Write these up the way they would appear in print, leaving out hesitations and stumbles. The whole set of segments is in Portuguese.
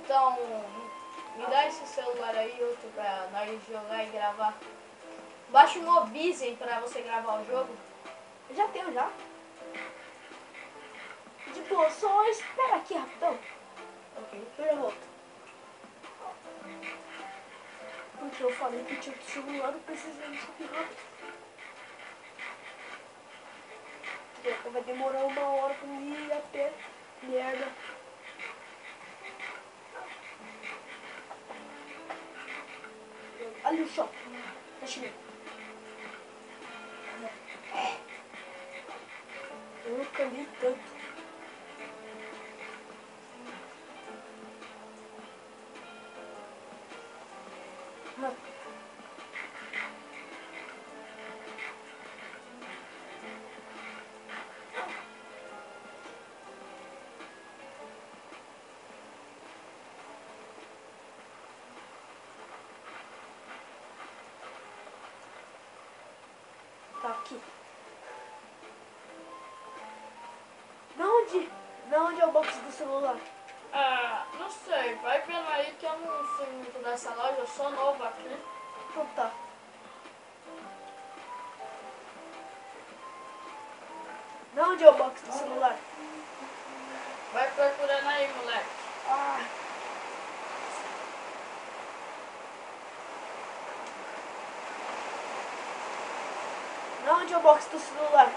Então, me dá esse celular aí, outro, pra nós jogar e gravar. Baixa o Mobizen pra você gravar o jogo. Eu já tenho já. De boa, só espera aqui rapidão. Ok. Eu já volto. Porque eu falei que tinha que celular, não precisa disso aqui rápido. Vai demorar 1 hora pra mim ir a pé. Merda. Ali o shopping. Tá chegando. Eu não caminhei tanto. Tá aqui. Da onde é o box do celular? Ah, não sei, vai vendo aí que eu não fui muito dessa loja, eu sou novo aqui. Então tá. Da onde é o box do celular? Vai procurando aí, moleque. Ah. Da onde é o box do celular?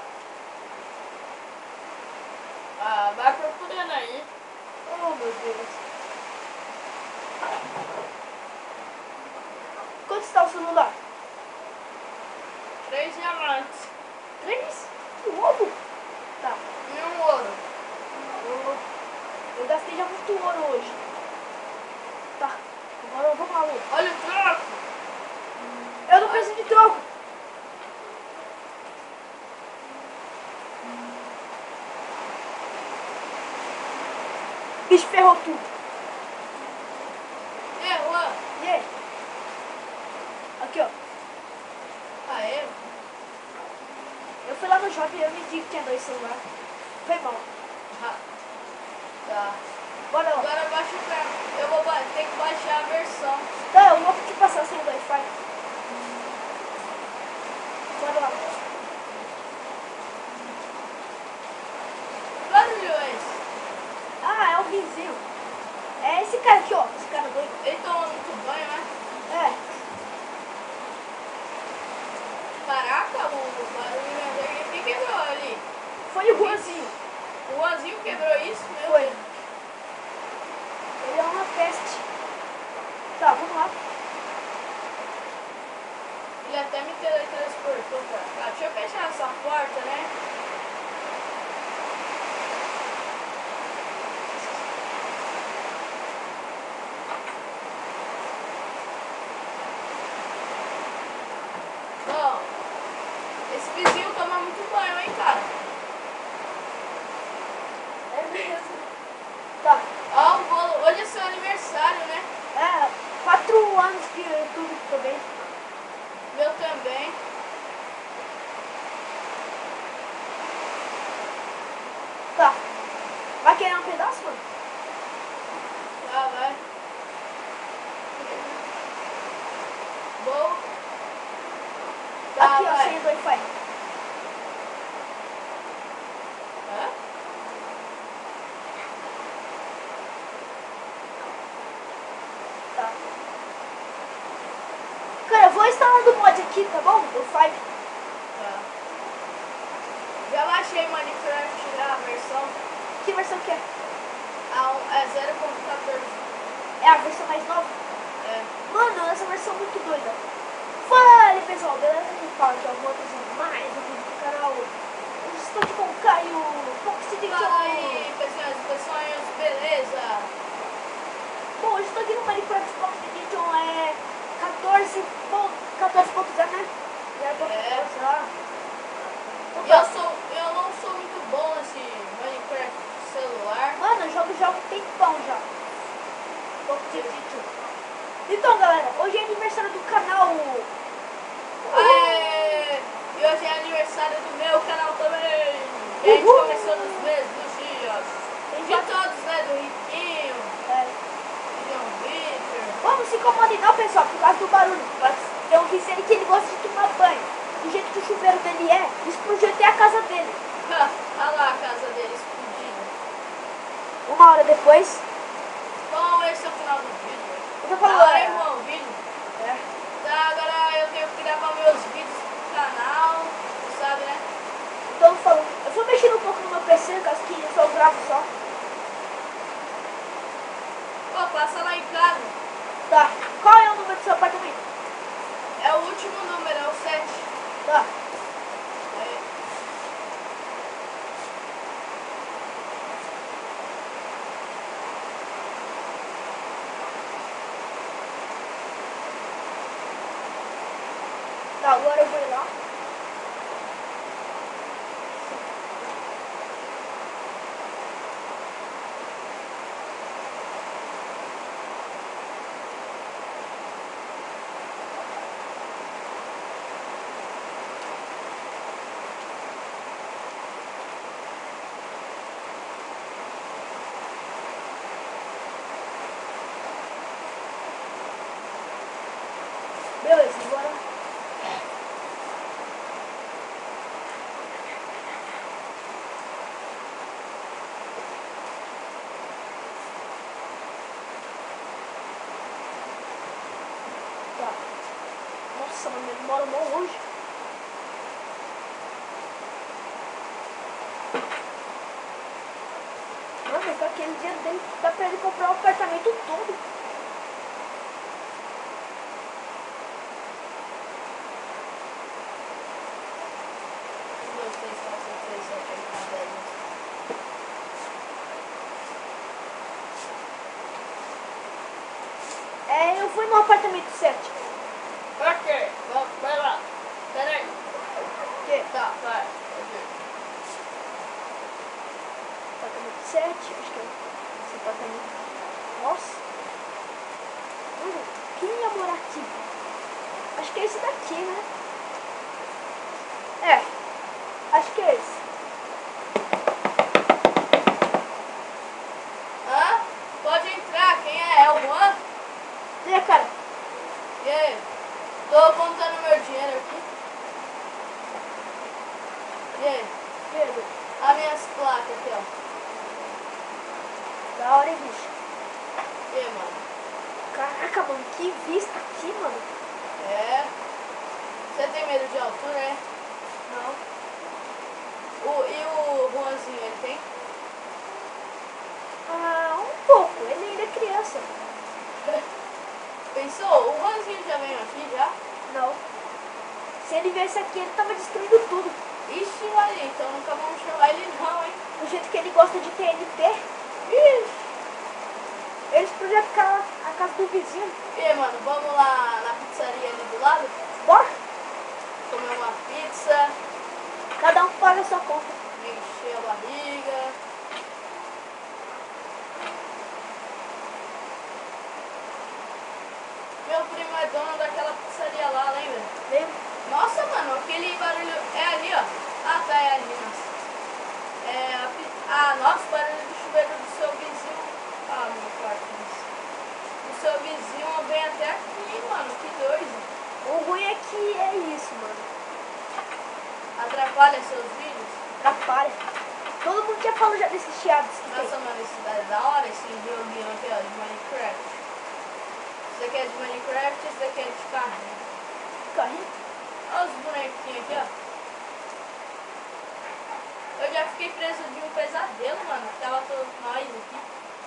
Ah, vai procurando aí. Oh meu Deus. Quanto está o celular? 3 diamantes 3? Que roubo? Tá. e um ouro. Eu gastei já muito ouro hoje. Tá. Agora vamos lá, Lu. Olha o troco. Eu não preciso de troco. Bicho ferrou tudo. É, Juan. E aí? Aqui, ó. Ah, é? Eu fui lá no shopping e eu me disse que tinha 2 celulares. Foi mal. Ah, tá. Bora lá. Agora baixa o carro. Eu vou ter que baixar a versão. Tá, eu vou te passar sem Wi-Fi. Bora lá. Que barulho é esse? Ah, é o vizinho. É esse cara aqui, ó. Esse cara doido. Ele tomou muito banho, né? É. Caraca, o barulho dele. Quem quebrou ali? Foi o Juanzinho. O Juanzinho quebrou isso? Meu Foi. Deus. Ele é uma peste. Tá, vamos lá. Ele até me teletransportou pra cá. Deixa eu fechar essa porta, né? Bom, esse vizinho toma muito banho, hein, cara? É mesmo. Tá. Ó, o bolo. Hoje é seu aniversário, né? É, 4 anos que eu YouTube também. Meu também. Tá. Vai querer um pedaço, mano? Tá, vai. Bom. Tá, Aqui, ó, vai. sem Wi-Fi. Hã? Tá. Cara, eu vou instalando o mod aqui, tá bom? Do Five. Tá. Já baixei Minecraft já, a versão. Que versão que é? É 0.14. É a versão mais nova? É. Mano, essa versão é muito doida. Fala, pessoal, beleza? A gente fala aqui alguma coisa mais um vídeo do canal. Eu estou aqui com o Caio. Fala aí, pessoas, beleza? Bom, eu estou aqui no Minecraft Pocket Edition 14.0, né? É. Então tá. Eu não sou muito bom nesse Minecraft celular. Mano, eu jogo já há um tempão já. Pocket Edition. Então, galera, hoje é aniversário do canal. Aê! E hoje é aniversário do meu canal também. E a gente Uhul. começou nos mesmos dias. Tem De todos, né? Do Riquinho, É. do incomodem não, pessoal, por causa do barulho. Mas eu vi ele que ele gosta de tomar banho. Do jeito que o chuveiro dele explodiu até a casa dele. Olha lá a casa dele explodida. 1 hora depois, Bom, esse é o final do vídeo. eu tô Da falando, hora, irmão, o vídeo. é, Tá, agora eu tenho que gravar meus vídeos pro canal, tu sabe, né? então eu falo, eu vou mexendo um pouco no meu PC, caso que eu só gravo só. Pô, passa lá em casa. Tá, qual é o número do seu apartamento? É o último número, é o 7. Tá, Aí. tá, agora eu vou ir lá. Beleza, agora. Tá. Nossa, mano, ele mora mó longe. Mano, com aquele dinheiro dele, dá pra ele comprar um apartamento todo. Um, dois, três, quatro, cinco, seis, sete, oito, nove, 10, 11. É, eu fui no apartamento 7. Ok, vai lá. Pera aí. Que? Tá, vai. Ok. Apartamento 7, acho que é esse apartamento. Nossa. Mano, quem ia morar aqui? Acho que é esse daqui, né? É, acho que é esse. Hã? Pode entrar, quem é? É o Juan? E aí, cara? E aí? Tô contando meu dinheiro aqui. E aí? Pedro, As minhas placas aqui, ó. da hora, hein, bicho? E aí, mano? Caraca, mano, que vista aqui, mano. É. Você tem medo de altura, né? Não. E o Juanzinho, ele tem? Ah, um pouco. Ele ainda é criança. Pensou? O Juanzinho já veio aqui, já? Não. Se ele viesse aqui, ele tava destruindo tudo. Ixi, Maria, então nunca vamos chamar ele não, hein? Do jeito que ele gosta de TNT, Ixi. ele explodiu a casa do vizinho. E aí, mano, vamos lá na pizzaria ali do lado? Bora? Comer uma pizza, Cada um paga a sua conta. encher a barriga. Meu primo é dono daquela pizzaria lá, lembra? Lembra? Nossa, mano, aquele barulho é ali, ó. Ah, tá, é ali, nossa. Nossa, barulho do chuveiro do seu vizinho. Ah, meu quarto, nossa. O seu vizinho vem até aqui, mano, que doido. O ruim é que é isso, mano. Atrapalha seus vídeos? Atrapalha. Todo mundo já falou já desses chiados que tem. Nossa, mano, esse daí é da hora, esse joguinho aqui, ó, de Minecraft. Esse aqui é de Minecraft, esse daqui é de carrinho. Carrinho? Olha os bonequinhos aqui, ó. Eu já fiquei preso de um pesadelo, mano, que tava todos nós aqui.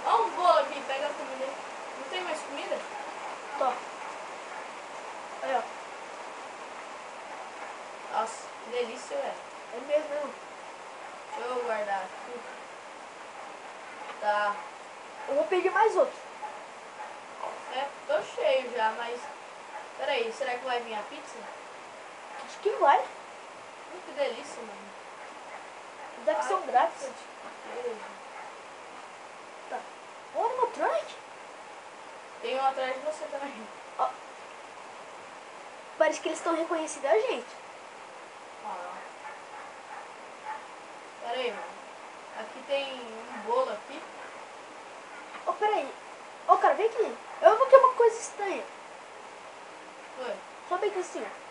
Olha um bolo aqui, pega a comida aí. Não tem mais comida? Tô. Aí, ó. Nossa, que delícia, velho. É mesmo, mesmo. Deixa eu guardar aqui. Tá. Eu vou pedir mais outro. É, tô cheio já, mas... Peraí, será que vai vir a pizza? Acho que vai. Que delícia, mano. Daqui são grátis. Queijo. Tá. Olha, animatronic. Tem um atrás de você também. Ó. Parece que eles estão reconhecendo a gente. Ah. Pera aí, mano. Aqui tem um bolo aqui. Ô, peraí. Ô, cara, vem aqui. Eu vou ter uma coisa estranha. Foi. Só bem que assim, ó.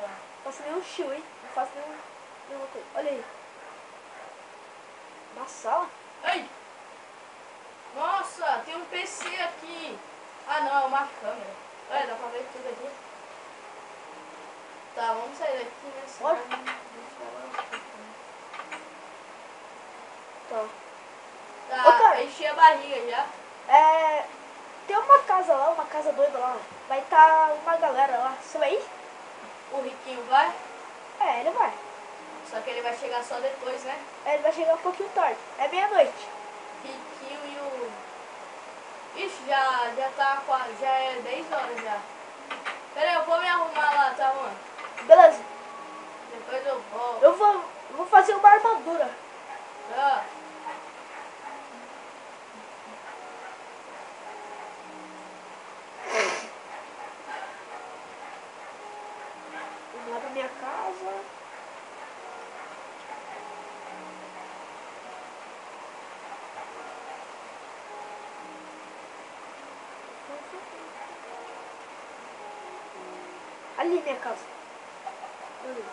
Tá. Não faço nenhum chill, hein? Não faço nenhuma coisa. Olha aí. Na sala? Ai! Nossa, tem um PC aqui. Ah, não, é uma câmera. Olha, dá pra ver tudo aqui. Tá, vamos sair daqui, né? Senão Olha. a gente vai lá. Tá. Tá, Ô, cara. enchi a barriga já. É. Tem uma casa lá, uma casa doida lá. Vai estar uma galera lá. Você vai ir? O Riquinho vai, É, ele vai. só que ele vai chegar só depois, né? É, ele vai chegar um pouquinho tarde. É meia-noite. Riquinho e o... Ixi, já tá quase, já é 10 horas já. Pera aí, eu vou me arrumar lá, tá, mano? Beleza. Depois eu volto. Eu vou fazer uma armadura. Tá. Vamos lá pra minha casa. Ali minha casa. Beleza.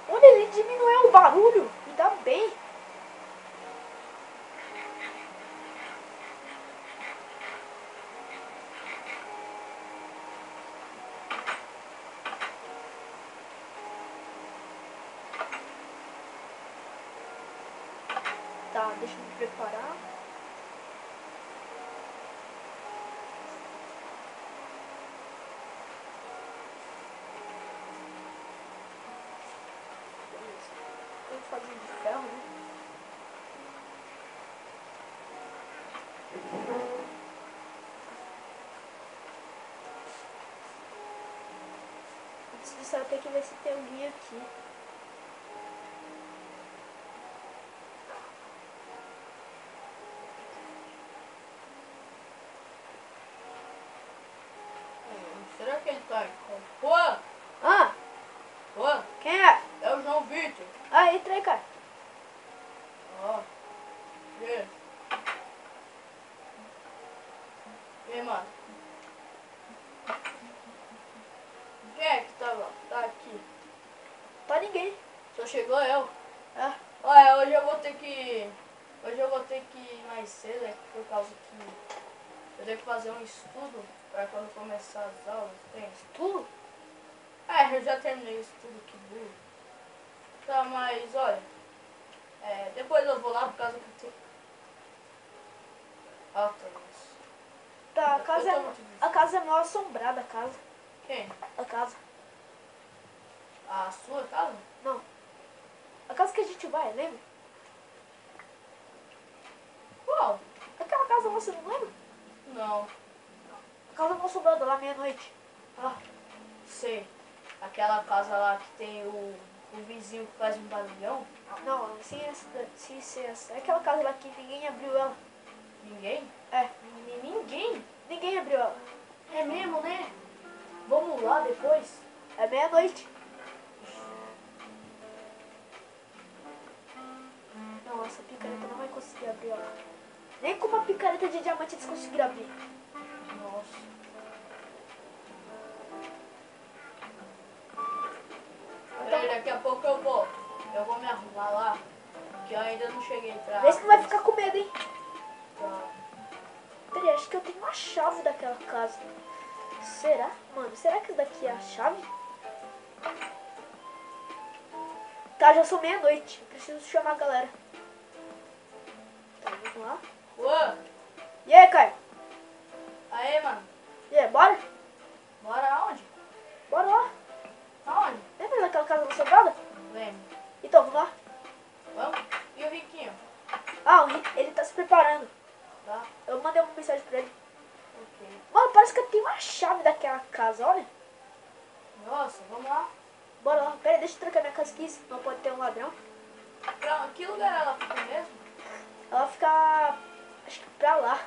Olha, ele diminuiu o barulho. E tá bem. Tá, deixa eu me preparar. Beleza. Tem que fazer de ferro, né? Antes disso, eu tenho que ver se tem alguém aqui. Será que ele tá em casa? Juan! Ah, Juan! quem é? É o João Vitor. Ah, entra aí, cara. Ó. E aí? E aí, mano? Quem é que tá aqui? Tá ninguém. Só chegou eu. Ah, Olha, hoje eu vou ter que ir mais cedo, é por causa que eu tenho que fazer um estudo pra quando começar as aulas. Tem? tudo? É, eu já terminei o estudo, que burro. Tá, mas olha, depois eu vou lá por causa que eu tenho... Ah, tá isso. Tá, Eu tô muito a casa é mal assombrada, a casa. Quem? A casa. A sua casa? Não. A casa que a gente vai, lembra? Qual? Aquela casa você não lembra? Não, A casa mal assombrada lá meia-noite. Ah, sei. Aquela casa lá que tem o vizinho que faz um barulhão. não, sem essa. É aquela casa lá que ninguém abriu ela. Ninguém? É, Ninguém? ninguém abriu ela. É mesmo, né? Vamos lá depois? É meia-noite. Não, essa picareta não vai conseguir abrir ela. Nem com uma picareta de diamante eles conseguiram abrir. Nossa. Peraí, daqui a pouco eu volto. Eu vou me arrumar lá, que eu ainda não cheguei pra... Vê se não vai ficar com medo, hein? Tá. Peraí, acho que eu tenho uma chave daquela casa. Será? Mano, será que isso daqui é a chave? Tá, já são meia-noite. Eu preciso chamar a galera. Tá, vamos lá. Juan, E aí, Caio? aí, mano. E aí, bora? Bora aonde? Bora lá. Aonde? Lembra daquela casa assombrada? Lembro. Então, vamos lá. Vamos? E o Riquinho? Ah, ele tá se preparando. Tá? Eu mandei uma mensagem pra ele. Ok. Mano, parece que eu tenho uma chave daquela casa, olha. Nossa, vamos lá. Bora lá. Pera aí, deixa eu trancar minha casa aqui, senão pode ter um ladrão. Pra que lugar ela fica mesmo? Ela fica... acho que pra lá.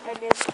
É mesmo.